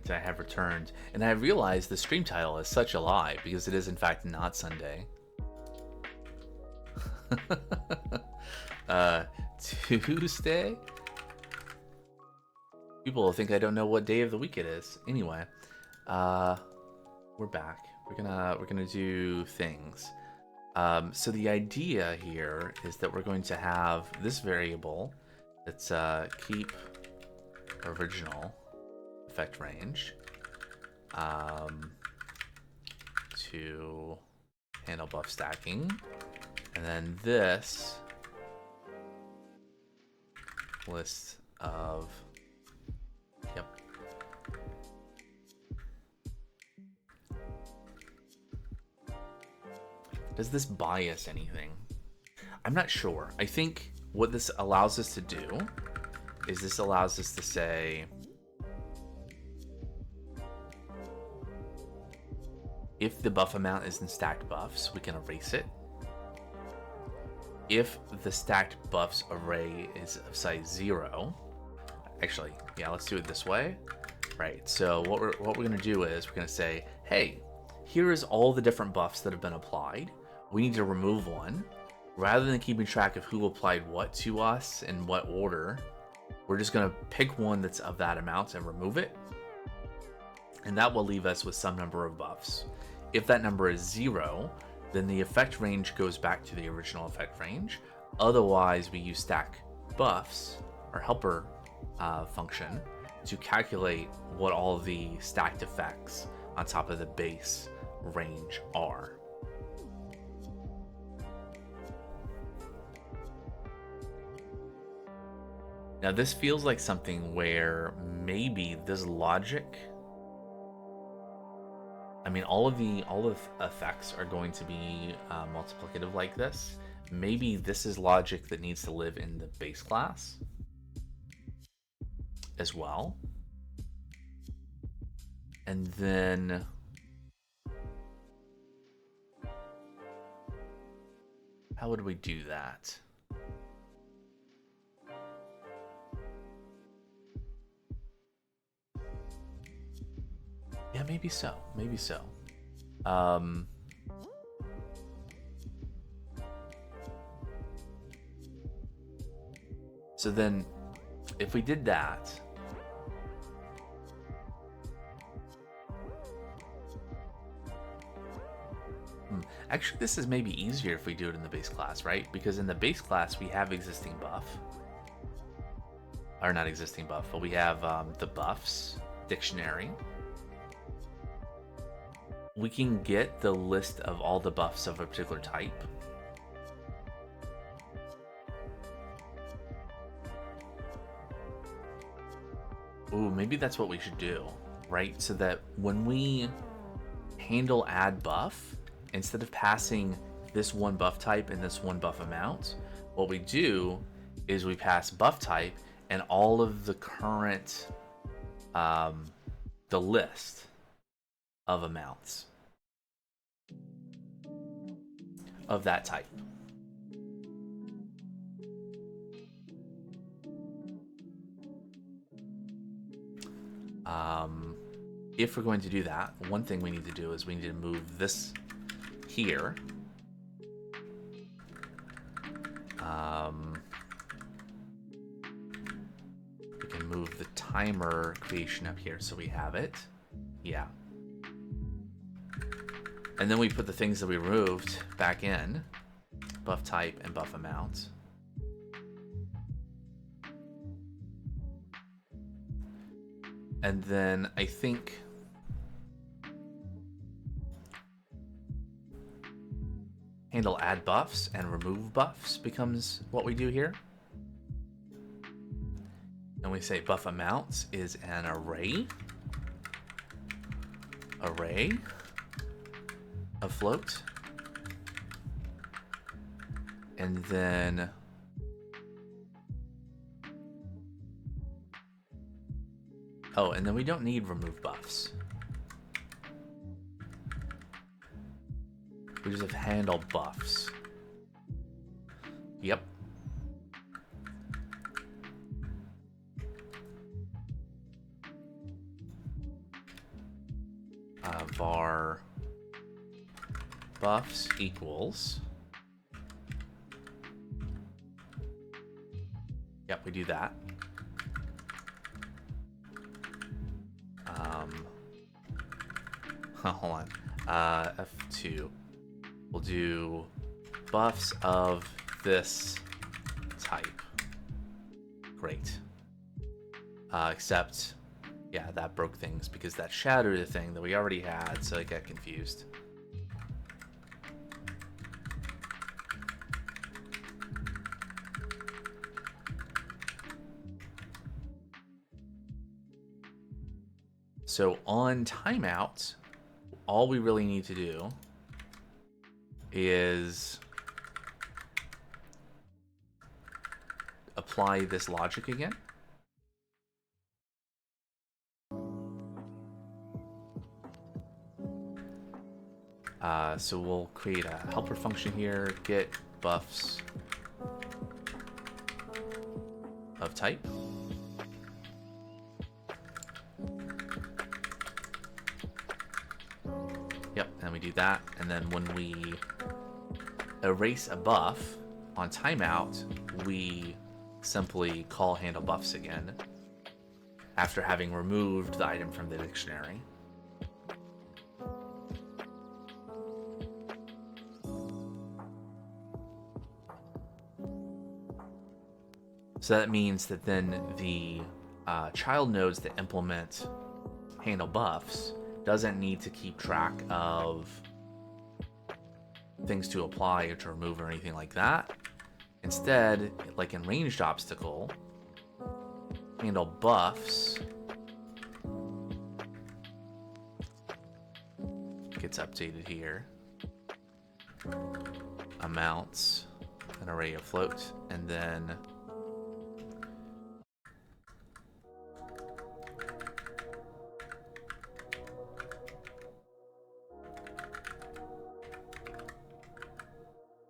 Alright, I have returned, and I have realized the stream title is such a lie, because it is in fact not Sunday. Tuesday? People will think I don't know what day of the week it is. Anyway, we're back. We're gonna do things. So the idea here is that we're going to have this variable that's keep original effect range to handle buff stacking, and then this list of Does this bias anything? I'm not sure. I think what this allows us to do is this allows us to say, if the buff amount is in stacked buffs, we can erase it. If the stacked buffs array is of size 0, actually, yeah, let's do it this way. Right, so what we're gonna do is we're gonna say, hey, here is all the different buffs that have been applied. We need to remove one. Rather than keeping track of who applied what to us in what order, we're just gonna pick one that's of that amount and remove it. And that will leave us with some number of buffs. If that number is 0, then the effect range goes back to the original effect range. Otherwise, we use stack buffs, or helper function, to calculate what all the stacked effects on top of the base range are. Now this feels like something where maybe this logic, I mean, all of the effects are going to be multiplicative like this. Maybe this is logic that needs to live in the base class as well. And then how would we do that? Yeah, maybe so. Maybe so. So then, if we did that, actually, this is maybe easier if we do it in the base class, right? Because in the base class, we have existing buff. Or not existing buff, but we have the buffs dictionary. We can get the list of all the buffs of a particular type. Ooh, maybe that's what we should do, right? So that when we handle add buff, instead of passing this one buff type and this one buff amount, what we do is we pass buff type and all of the current, the list of amounts of that type. If we're going to do that, one thing we need to do is we need to move this here. We can move the timer creation up here so we have it. Yeah. And then we put the things that we removed back in, buff type and buff amount. And then I think handle add buffs and remove buffs becomes what we do here. And we say buff amounts is an array of float. And then and then we don't need remove buffs. We just have handle buffs. Yep. var buffs equals. Yep, we do that. Hold on. F2. We'll do buffs of this type. Great. Except, yeah, that broke things because that shattered the thing that we already had, so I got confused. So on timeout, all we really need to do is apply this logic again. So we'll create a helper function here, get buffs of type. Yep, and we do that, and then when we erase a buff on timeout, we simply call handle buffs again after having removed the item from the dictionary. So that means that then the child nodes that implement handle buffs doesn't need to keep track of things to apply or to remove or anything like that. Instead, like in ranged obstacle, handle buffs gets updated here. Amounts, an array of float, and then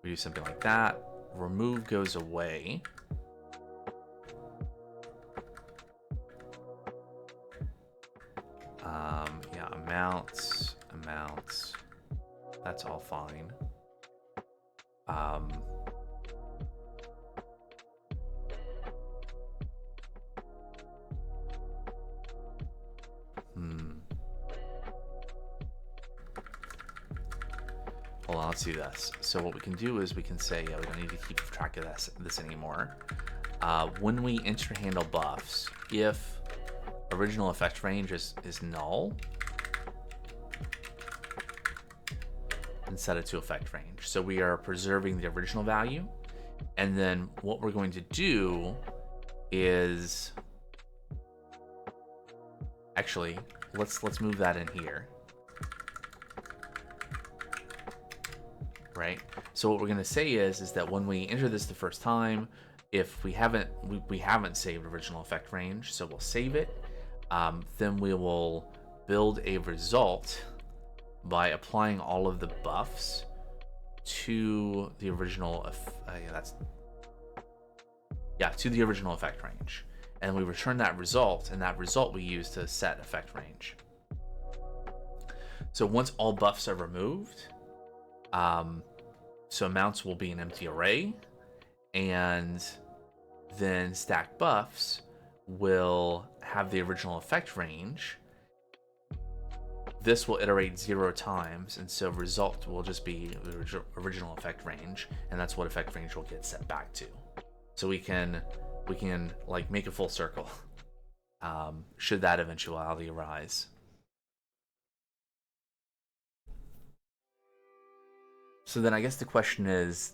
we do something like that. Remove goes away. Yeah, amounts. That's all fine. Hold on, let's do this. So what we can do is we can say, yeah, we don't need to keep track of this anymore. When we enter handle buffs, if original effect range is null, and set it to effect range. So we are preserving the original value. And then what we're going to do is actually, let's move that in here. Right? So what we're going to say is that when we enter this the first time, if we haven't saved original effect range, so we'll save it. Then we will build a result by applying all of the buffs to the original to the original effect range, and we return that result, and that result we use to set effect range. So once all buffs are removed, so amounts will be an empty array, and then stack buffs will have the original effect range. This will iterate 0 times, and so result will just be the original effect range, and that's what effect range will get set back to. So we can like make a full circle should that eventuality arise. So then I guess the question is,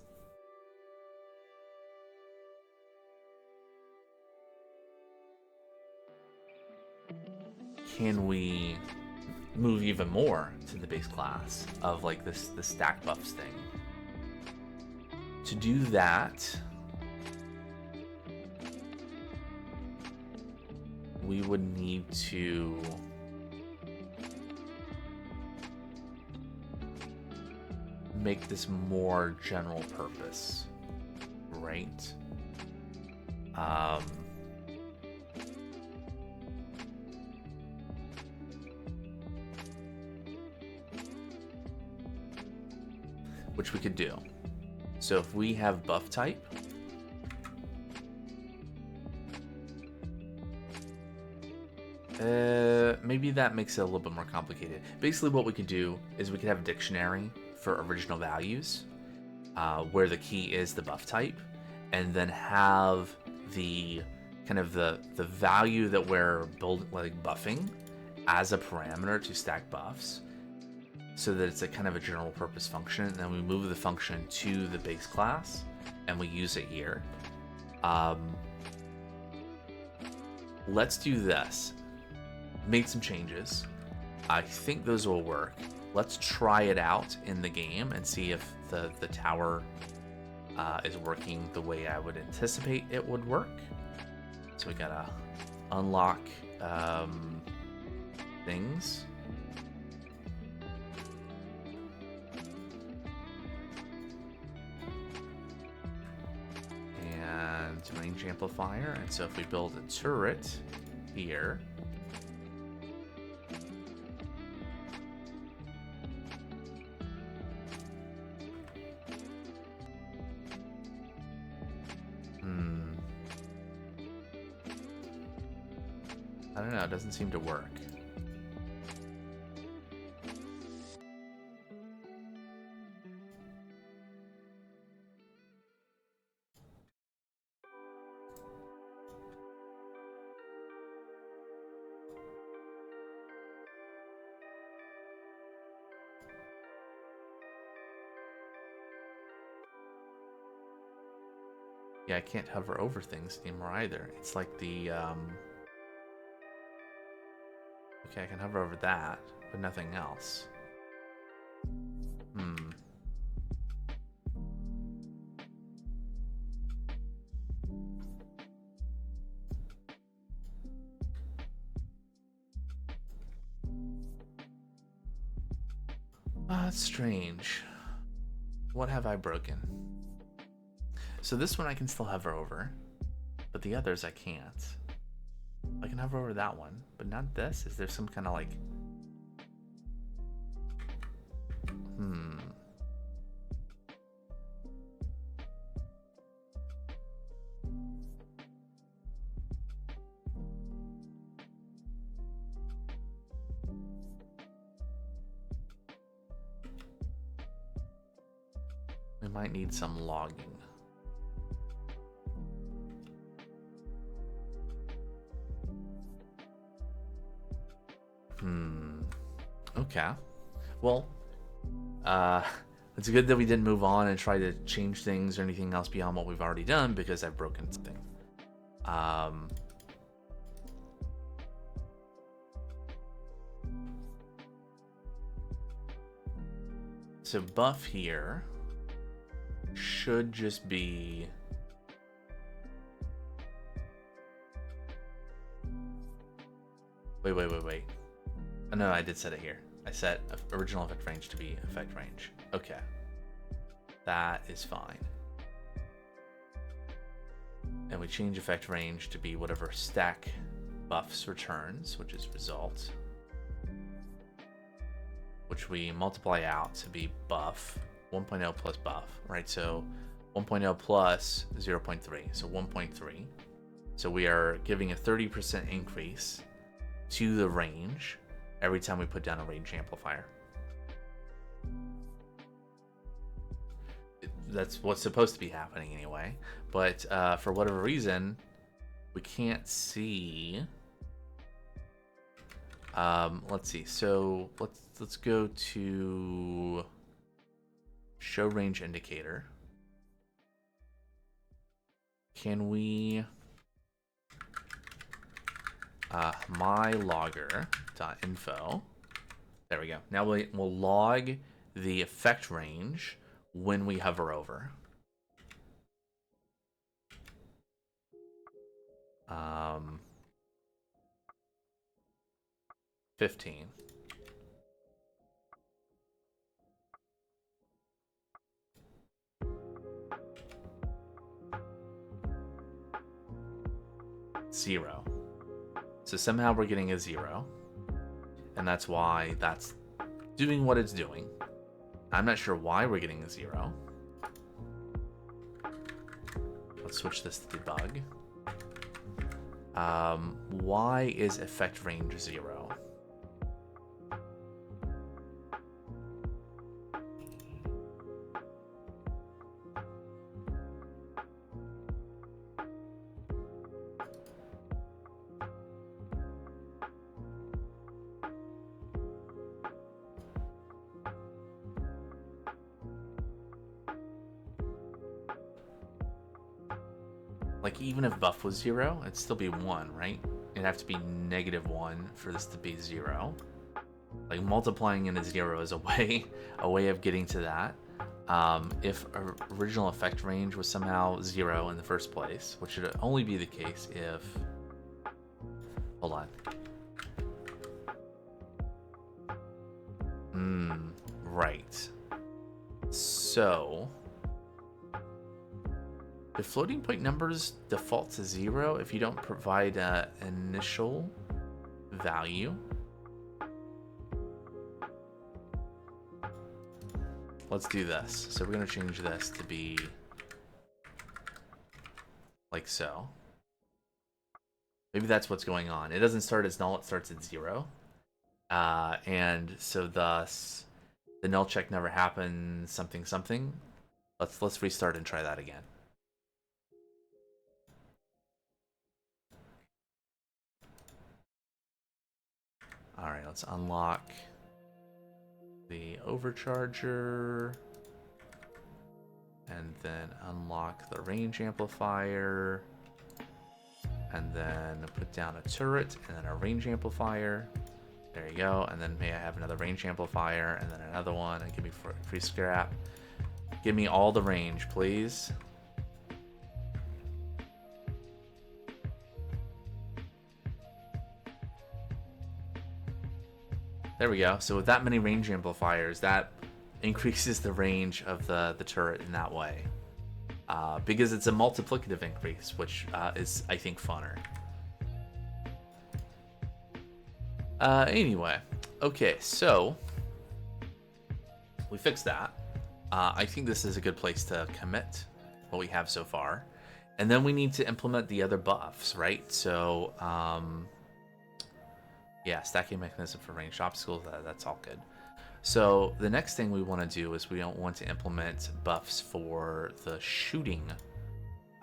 can we move even more to the base class of like the stack buffs thing? To do that, we would need to make this more general purpose, right? which we could do. So if we have buff type, maybe that makes it a little bit more complicated. Basically what we could do is we could have a dictionary for original values, where the key is the buff type, and then have the kind of the value that we're buffing as a parameter to stack buffs, so that it's a kind of a general purpose function, and then we move the function to the base class and we use it here. Let's do this. Made some changes. I think those will work. Let's try it out in the game and see if the tower is working the way I would anticipate it would work. So we gotta unlock things. And range amplifier. And so if we build a turret here, I don't know, it doesn't seem to work. Yeah, I can't hover over things anymore either. It's like the, okay, I can hover over that, but nothing else. That's strange. What have I broken? So this one I can still hover over, but the others I can't. I can hover over that one, but not this. Is there some kind of like... We might need some logging. Okay. Well, it's good that we didn't move on and try to change things or anything else beyond what we've already done, because I've broken something. So buff here should just be... Wait. Oh, no, I did set it here. I set original effect range to be effect range. Okay. That is fine. And we change effect range to be whatever stack buffs returns, which is result, which we multiply out to be buff 1.0 plus buff, right? So 1.0 plus 0.3, so 1.3. So we are giving a 30% increase to the range every time we put down a range amplifier. That's what's supposed to be happening anyway, but for whatever reason we can't see. Let's see, so let's go to show range indicator. Can we mylogger.info. There we go. Now we'll log the effect range when we hover over. 15. Zero. So somehow we're getting a 0, and that's why that's doing what it's doing. I'm not sure why we're getting a 0. Let's switch this to debug. Why is effect range 0? Like, even if buff was 0, it'd still be 1, right? It'd have to be -1 for this to be 0. Like, multiplying into 0 is a way of getting to that. If original effect range was somehow 0 in the first place, which should only be the case if... Hold on. Right. So... Do floating point numbers default to 0 if you don't provide an initial value? Let's do this. So we're going to change this to be like so. Maybe that's what's going on. It doesn't start as null, it starts at 0. And so thus the null check never happens, something something. Let's restart and try that again. All right, let's unlock the Overcharger and then unlock the range amplifier and then put down a turret and then a range amplifier. There you go. And then may I have another range amplifier and then another one, and give me free scrap. Give me all the range, please. There we go. So with that many range amplifiers, that increases the range of the turret in that way. Because it's a multiplicative increase, which is, I think, funner. Anyway. Okay, so we fixed that. I think this is a good place to commit what we have so far. And then we need to implement the other buffs, right? So, yeah, stacking mechanism for ranged obstacles, that's all good. So the next thing we want to do is we don't want to implement buffs for the shooting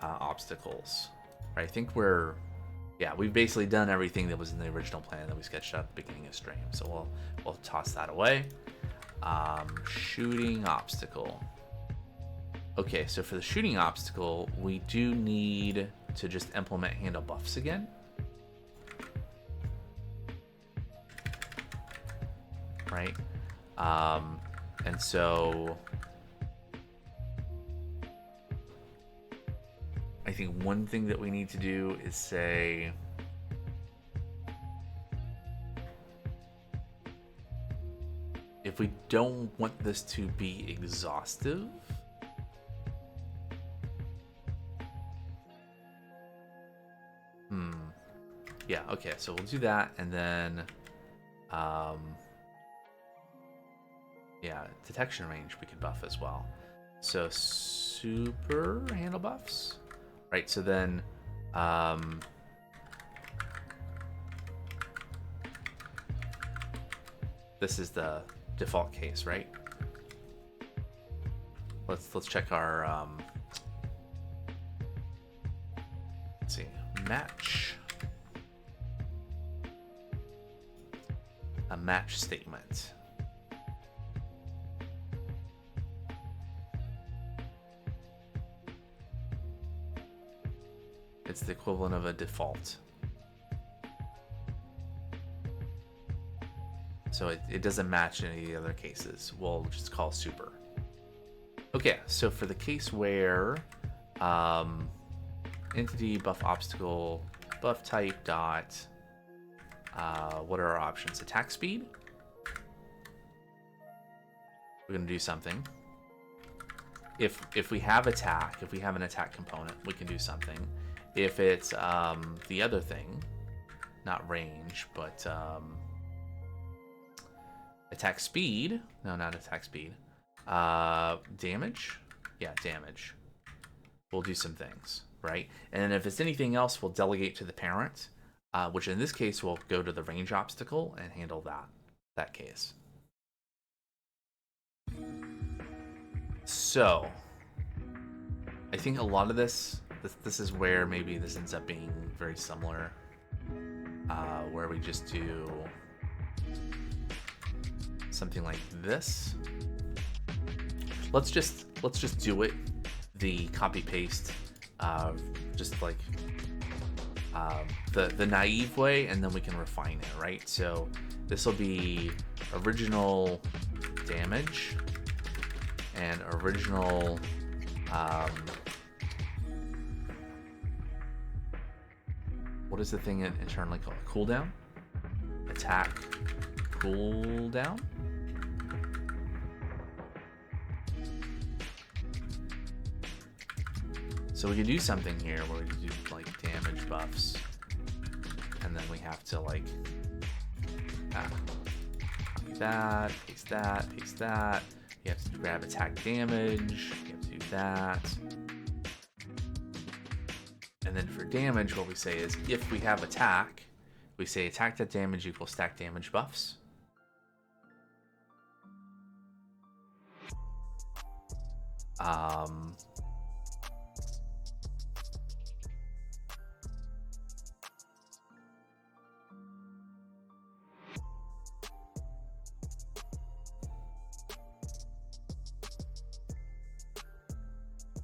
obstacles. Right? I think we've basically done everything that was in the original plan that we sketched out at the beginning of stream. So we'll toss that away. Shooting obstacle. Okay, so for the shooting obstacle, we do need to just implement handle buffs again. Right? And so I think one thing that we need to do is say if we don't want this to be exhaustive, yeah, okay, so we'll do that, and then yeah, detection range we could buff as well. So super handle buffs, right? So then this is the default case, right? Let's check our let's see, match a match statement. It's the equivalent of a default. So it doesn't match any of the other cases. We'll just call super. Okay, so for the case where entity buff obstacle buff type dot what are our options? Attack speed. We're gonna do something. If we have attack, if we have an attack component, we can do something. If it's the other thing, not range, but attack speed. No, not attack speed. Damage. Yeah, damage. We'll do some things, right? And then if it's anything else, we'll delegate to the parent, which in this case will go to the range obstacle and handle that case. So I think a lot of this is where maybe this ends up being very similar, where we just do something like this. Let's just do it the copy paste, just like the naive way, and then we can refine it, right? So this will be original damage and original what is the thing internally called? Cooldown? Attack cooldown? So we can do something here where we do like damage buffs, and then we have to like copy that, paste that, paste that. You have to grab attack damage. You have to do that. And then for damage, what we say is if we have attack, we say attack.damage equals stack damage buffs.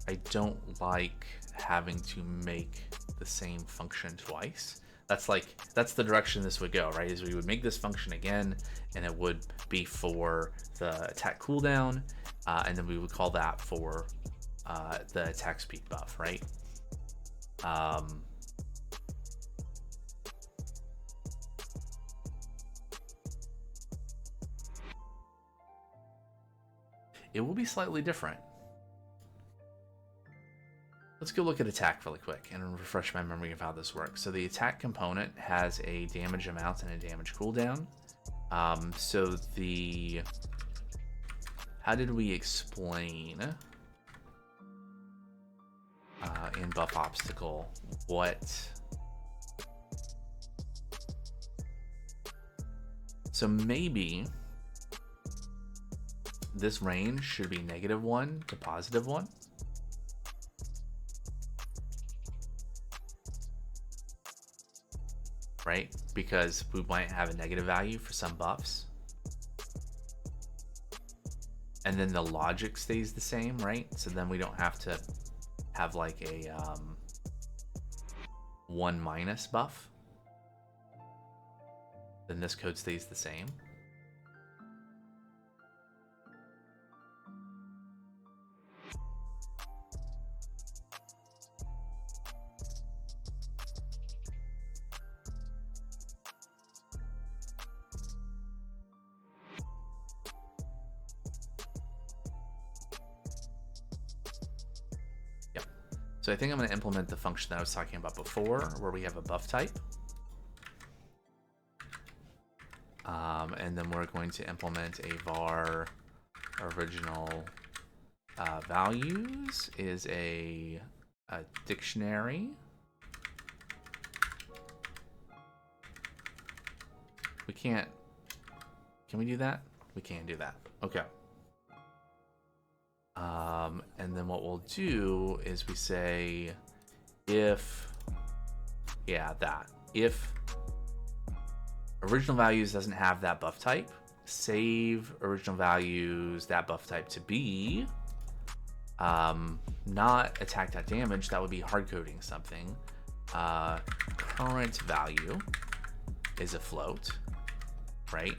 I don't like having to make the same function twice. That's the direction this would go, right? Is we would make this function again, and it would be for the attack cooldown, and then we would call that for the attack speed buff, right? It will be slightly different. Let's go look at attack really quick and refresh my memory of how this works. So the attack component has a damage amount and a damage cooldown. So how did we explain in buff obstacle what? So maybe this range should be -1 to +1. Right? Because we might have a negative value for some buffs. And then the logic stays the same, right? So then we don't have to have like a 1- buff. Then this code stays the same. So I think I'm going to implement the function that I was talking about before, where we have a buff type. And then we're going to implement a var original values is a dictionary. Can we do that? We can do that. Okay. And then what we'll do is we say if original values doesn't have that buff type, save original values that buff type to be not attack.damage. That would be hard coding something. Current value is a float, right?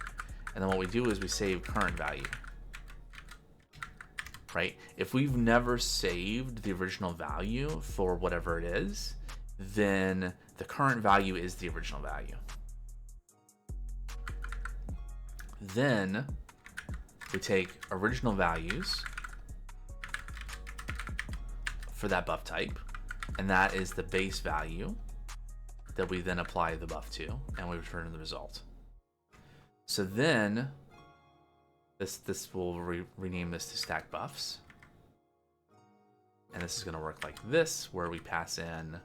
And then what we do is we save current value. Right? If we've never saved the original value for whatever it is, then the current value is the original value. Then we take original values for that buff type, and that is the base value that we then apply the buff to, and we return the result. So then This will rename this to stack buffs. And this is going to work like this, where we pass in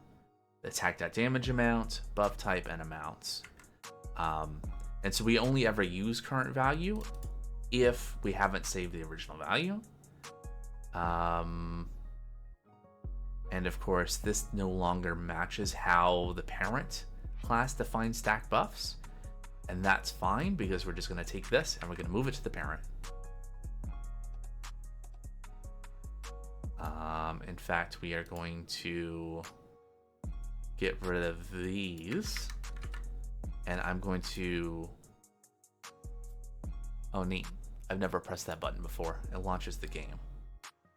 the attack.damage amount, buff type, and amounts. And so we only ever use current value if we haven't saved the original value. And of course, this no longer matches how the parent class defines stack buffs. And that's fine, because we're just going to take this and we're going to move it to the parent. In fact, we are going to get rid of these, and I'm going to, oh neat, I've never pressed that button before. It launches the game.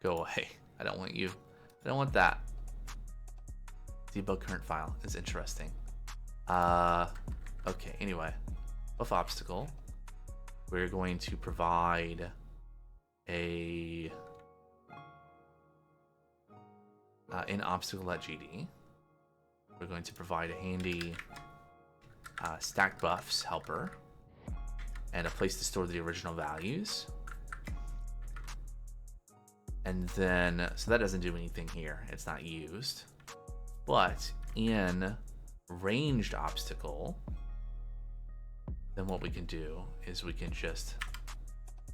Go away. I don't want you. I don't want that. Debug current file is interesting. Okay, anyway, buff obstacle. We're going to provide a in obstacle.gd. We're going to provide a handy stack buffs helper and a place to store the original values. And then, so that doesn't do anything here. It's not used. But in ranged obstacle, then what we can do is we can just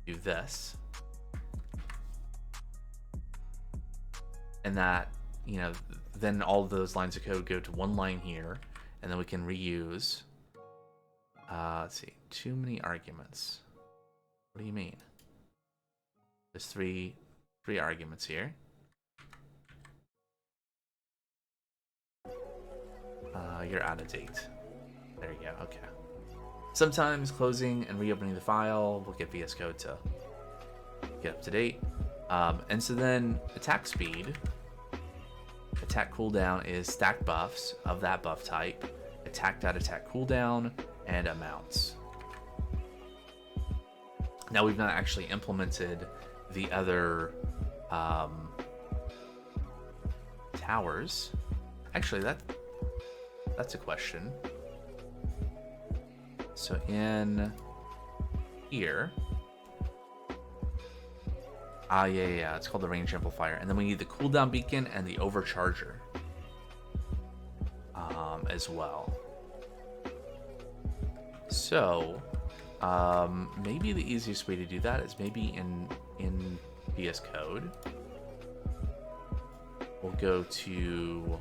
do this. And that, you know, then all of those lines of code go to one line here, and then we can reuse. Let's see, too many arguments. What do you mean? There's three arguments here. You're out of date. There you go. Okay. Sometimes closing and reopening the file will get VS Code to get up to date. And so then attack speed, attack cooldown is stack buffs of that buff type, attack.attack cooldown, and amounts. Now we've not actually implemented the other towers. Actually, that's a question. So in here, yeah, it's called the range amplifier, and then we need the cooldown beacon and the overcharger as well. So maybe the easiest way to do that is maybe in VS Code. We'll go to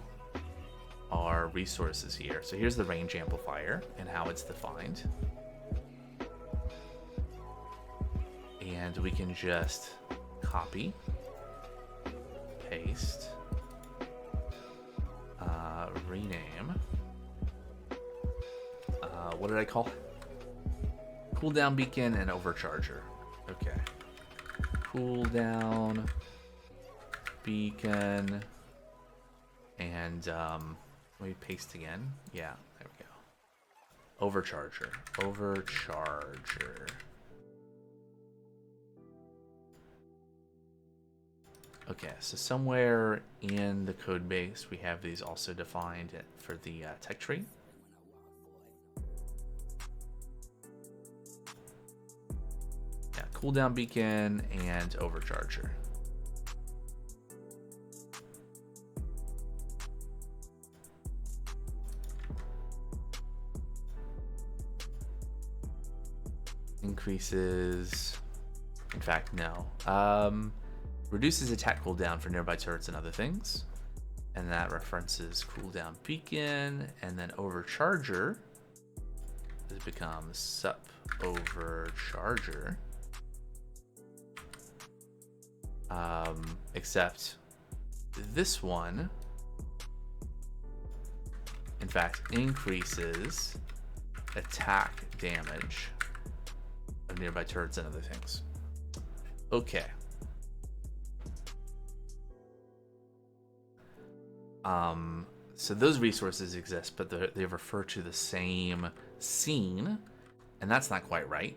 our resources here. So here's the range amplifier and how it's defined. And we can just copy, paste, rename. What did I call it? Cooldown beacon and overcharger. Okay. Cooldown beacon and let me paste again. Yeah, there we go. Overcharger. Overcharger. Okay, so somewhere in the code base we have these also defined for the tech tree. Yeah, cooldown beacon and overcharger. Increases, in fact, no. Reduces attack cooldown for nearby turrets and other things. And that references cooldown beacon, and then overcharger. This becomes sup overcharger. Except this one, in fact, increases attack damage of nearby turrets and other things. Okay. So those resources exist, but they refer to the same scene, and that's not quite right.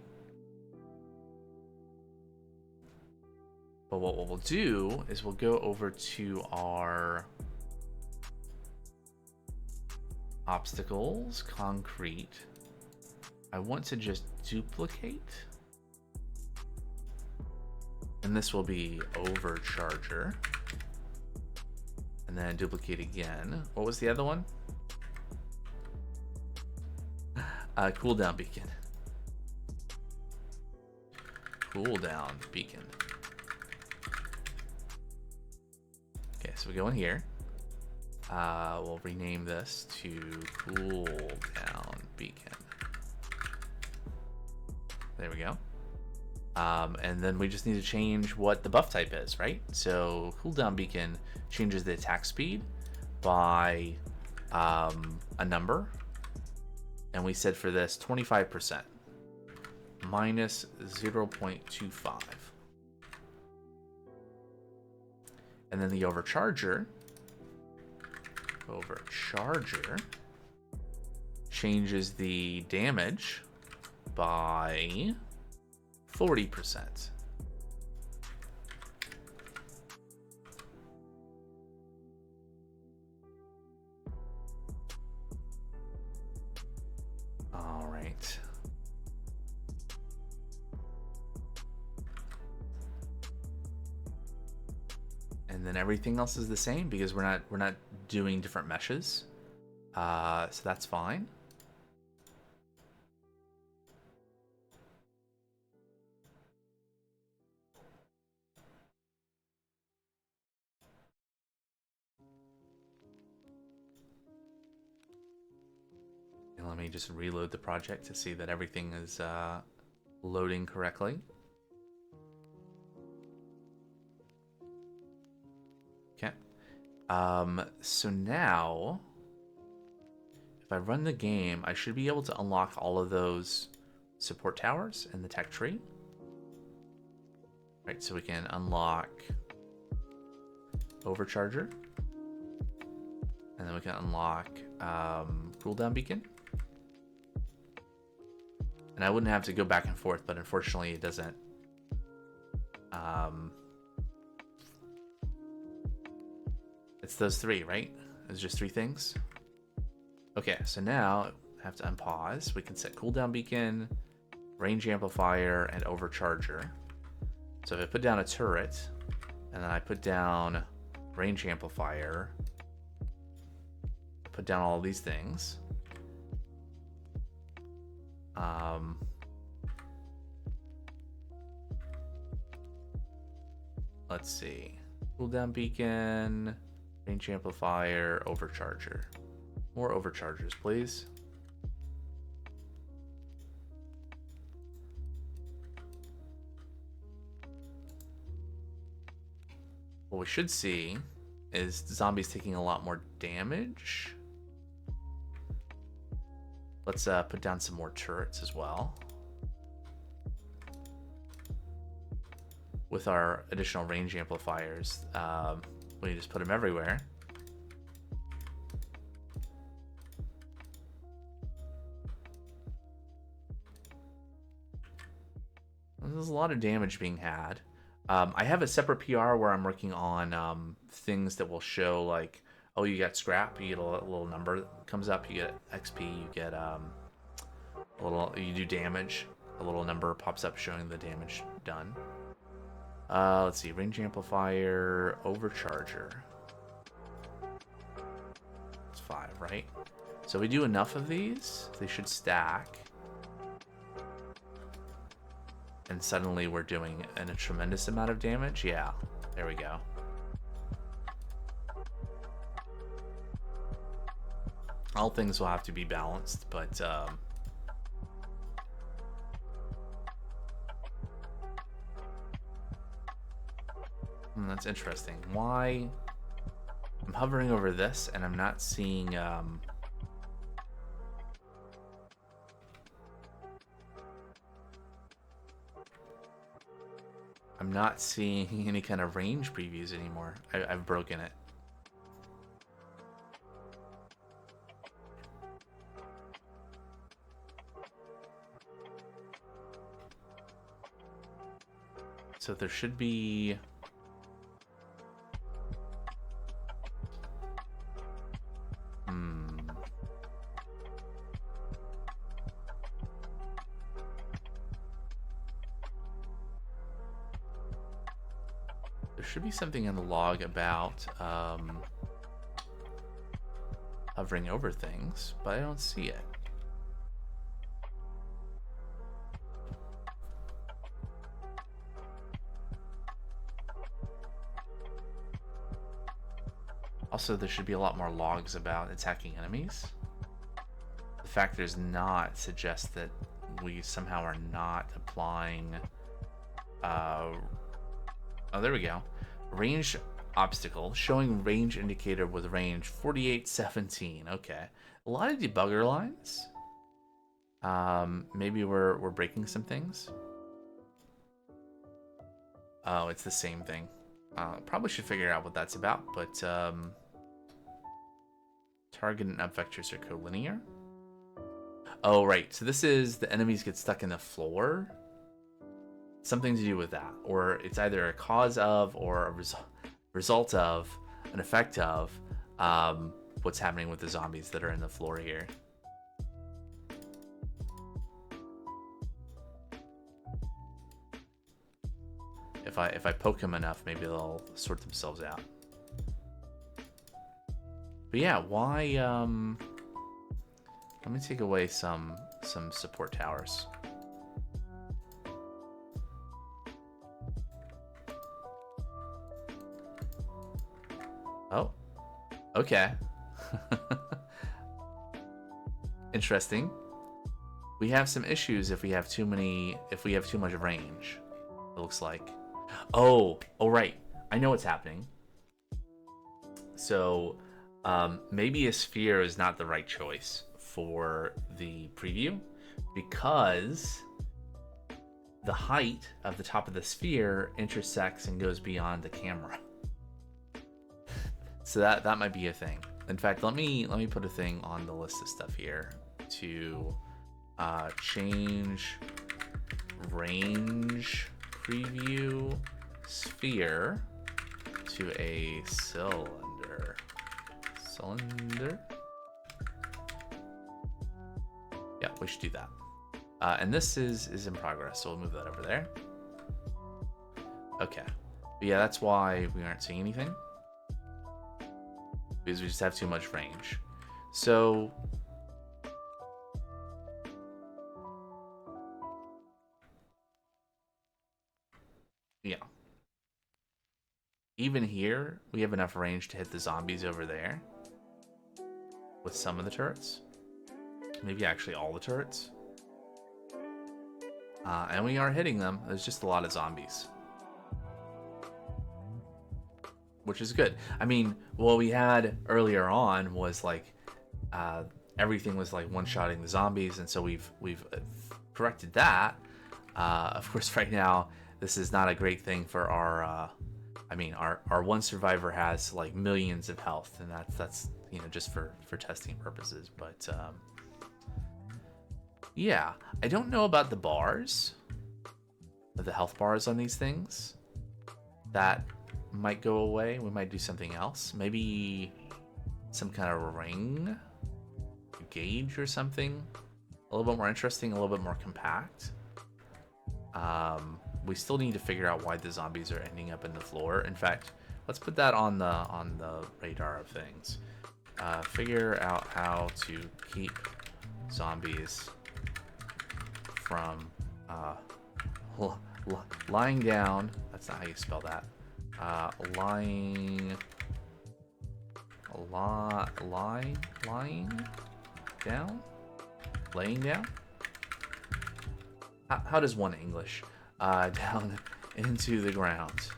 But what we'll do is we'll go over to our obstacles, concrete. I want to just duplicate And this will be Overcharger. And then duplicate again. What was the other one? Cooldown Beacon. Cooldown Beacon. Okay, so we go in here. We'll rename this to Cooldown Beacon. There we go. And then we just need to change what the buff type is, right? So Cooldown Beacon changes the attack speed by a number. And we said for this 25%, minus 0.25. And then the Overcharger changes the damage by 40%. All right. And then everything else is the same because we're not doing different meshes. So that's fine. And let me just reload the project to see that everything is loading correctly. Okay. So now, if I run the game, I should be able to unlock all of those support towers in the tech tree. Right, so we can unlock Overcharger. And then we can unlock Cooldown Beacon. And I wouldn't have to go back and forth, but unfortunately it doesn't. It's those three, right? It's just three things. Okay, so now I have to unpause. We can set Cooldown Beacon, Range Amplifier, and Overcharger. So if I put down a turret, and then I put down Range Amplifier, put down all these things. Let's see. Cooldown Beacon, Range Amplifier, Overcharger. More Overchargers, please. What we should see is zombies taking a lot more damage. Let's put down some more turrets as well. With our additional range amplifiers, we just put them everywhere. There's a lot of damage being had. I have a separate PR where I'm working on things that will show, like, oh, you got scrap, you get a little number that comes up, you get XP, you get you do damage, a little number pops up showing the damage done. Let's see, range amplifier, overcharger. It's 5, right? So we do enough of these, they should stack. And suddenly we're doing a tremendous amount of damage. Yeah, there we go. All things will have to be balanced, but that's interesting. Why? I'm hovering over this and I'm not seeing I'm not seeing any kind of range previews anymore. I've broken it. So there should be... should be something in the log about hovering over things, but I don't see it. Also, there should be a lot more logs about attacking enemies. The fact there's not suggests that we somehow are not applying... oh, there we go. Range obstacle, showing range indicator with range 4817. Okay. A lot of debugger lines. Maybe we're breaking some things. Oh, it's the same thing. Probably should figure out what that's about, but target and up vectors are collinear. Oh, right. So this is the enemies get stuck in the floor. Something to do with that. Or it's either a cause of or a result of, an effect of what's happening with the zombies that are in the floor here. If I poke them enough, maybe they'll sort themselves out. But yeah, why let me take away some support towers. Oh, okay. Interesting. We have some issues if we have too much range. It looks like. Oh, right. I know what's happening. So, maybe a sphere is not the right choice for the preview because the height of the top of the sphere intersects and goes beyond the camera. So that might be a thing. In fact, let me put a thing on the list of stuff here to change range preview sphere to a cylinder. Yeah, we should do that. And this is in progress, so we'll move that over there. Okay. But yeah, that's why we aren't seeing anything. Because we just have too much range. So yeah. Even here, we have enough range to hit the zombies over there. With some of the turrets. Maybe actually all the turrets. And we are hitting them. There's just a lot of zombies. Which is good. I mean, what we had earlier on was like everything was like one-shotting the zombies, and so we've corrected that. Of course, right now this is not a great thing for our. I mean, our one survivor has like millions of health, and that's you know just for testing purposes. But yeah, I don't know about the bars, the health bars on these things. That might go away. We might do something else. Maybe some kind of ring gauge or something. A little bit more interesting, a little bit more compact. We still need to figure out why the zombies are ending up in the floor. In fact, let's put that on the radar of things. Figure out how to keep zombies from lying down. That's not how you spell that. Lying down? Laying down? How does one English? Down into the ground.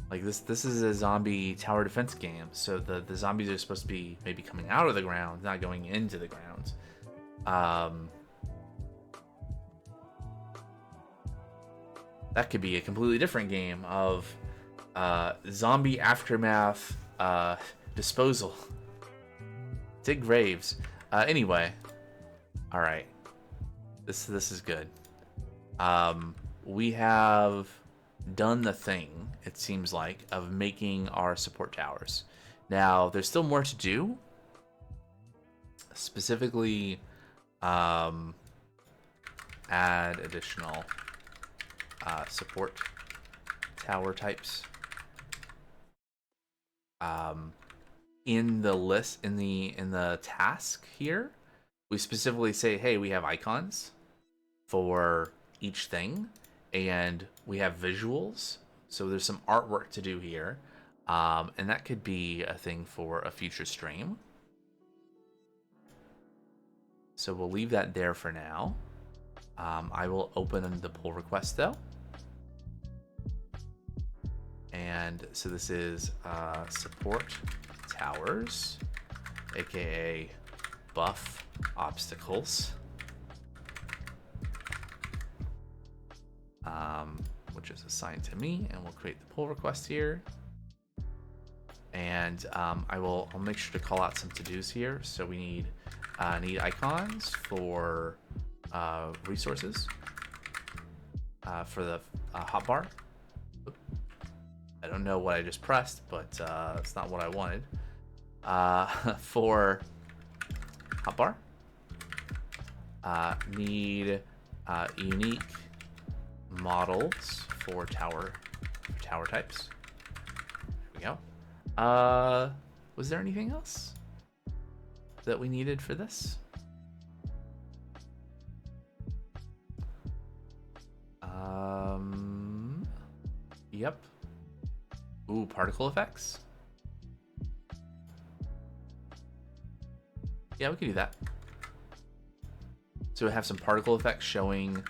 Like this is a zombie tower defense game, so the zombies are supposed to be maybe coming out of the ground, not going into the ground. That could be a completely different game of zombie aftermath disposal. Dig graves. Anyway, all right. This is good. We have done the thing, it seems like, of making our support towers. Now, there's still more to do. Specifically, add additional support tower types. In the list, in the task here, we specifically say, hey, we have icons for each thing, and we have visuals. So there's some artwork to do here, and that could be a thing for a future stream. So we'll leave that there for now. I will open the pull request though. And so this is support towers, aka buff obstacles, which is assigned to me, and we'll create the pull request here. And I'll make sure to call out some to-dos here. So we need icons for resources for the hotbar. I don't know what I just pressed, but it's not what I wanted. For hotbar, need unique models for tower types. There we go. Was there anything else that we needed for this? Yep. Ooh, particle effects. Yeah, we could do that. So we have some particle effects showing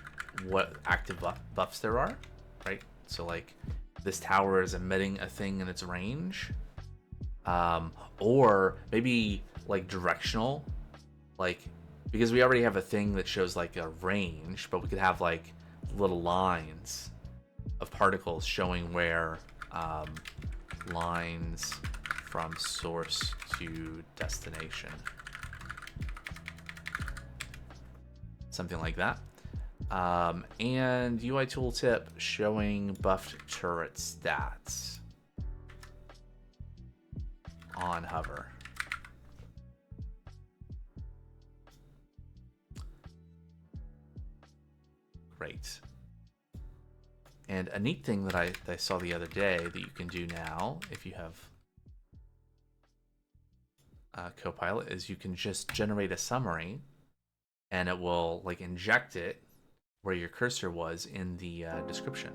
what active buffs there are, right? So like this tower is emitting a thing in its range, or maybe like directional, like because we already have a thing that shows like a range, but we could have like little lines of particles showing where lines from source to destination, something like that. And UI tooltip showing buffed turret stats on hover. Great. And a neat thing that I saw the other day that you can do now, if you have Copilot, is you can just generate a summary, and it will like inject it where your cursor was in the description.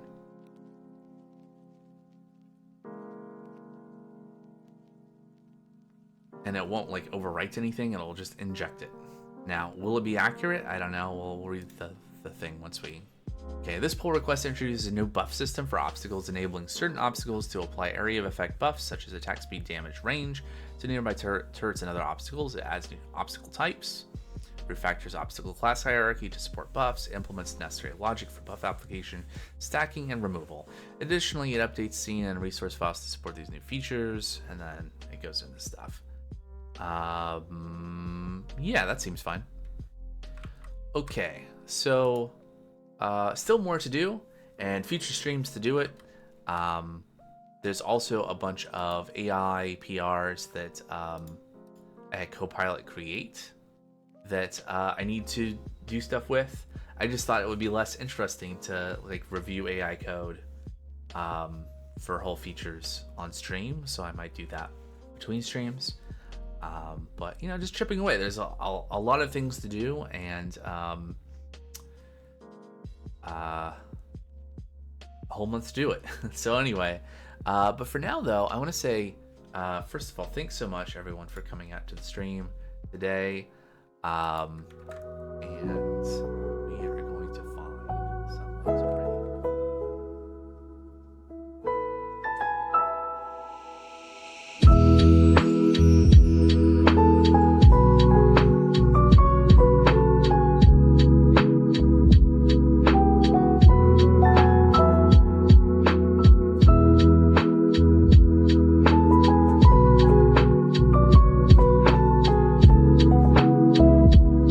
And it won't like overwrite anything, it'll just inject it. Now, will it be accurate? I don't know. We'll read the thing once we... Okay, this pull request introduces a new buff system for obstacles, enabling certain obstacles to apply area of effect buffs, such as attack speed, damage, range, to nearby turrets and other obstacles. It adds new obstacle types, refactors obstacle class hierarchy to support buffs, implements necessary logic for buff application, stacking, and removal. Additionally, it updates scene and resource files to support these new features, and then it goes into stuff. Yeah, that seems fine. Okay, so still more to do and future streams to do it. There's also a bunch of AI PRs that I had Copilot create that I need to do stuff with. I just thought it would be less interesting to like review AI code for whole features on stream, so I might do that between streams. But you know, just chipping away. There's a lot of things to do, and a whole month to do it. So anyway, but for now though, I want to say first of all, thanks so much everyone for coming out to the stream today, and